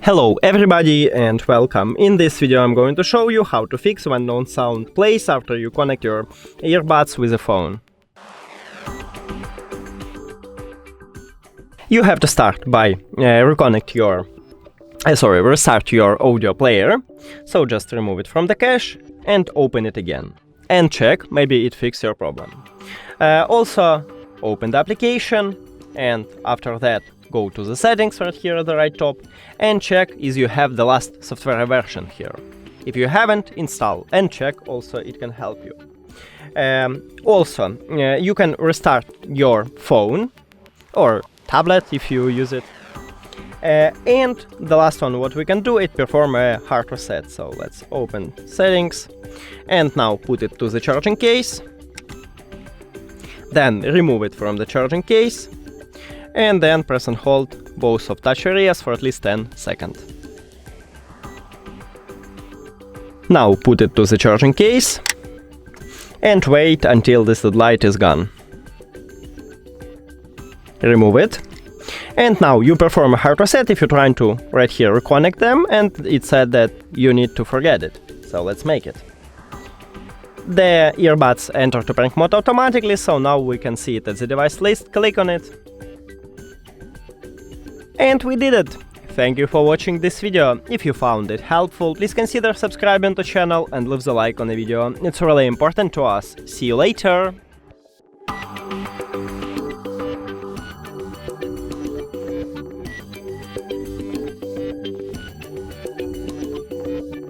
Hello everybody and welcome. In this video I'm going to show you how to fix when no sound plays after you connect your earbuds with a phone. You have to start by restart your audio player. So just remove it from the cache and open it again. And check, maybe it fixed your problem. Also open the application and after that go to the settings right here at the right top and check if you have the last software version here. If you haven't, install and check, also it can help you. You can restart your phone or tablet if you use it. And the last one what we can do is perform a hard reset. So let's open settings and now put it to the charging case. Then remove it from the charging case. And then press and hold both of touch areas for at least 10 seconds. Now put it to the charging case and wait until this light is gone. Remove it. And now you perform a hard reset if you're trying to right here reconnect them, and it said that you need to forget it. So let's make it. The earbuds enter to prank mode automatically, so now we can see it at the device list. Click on it. And we did it! Thank you for watching this video. If you found it helpful, please consider subscribing to the channel and leave the like on the video. It's really important to us. See you later!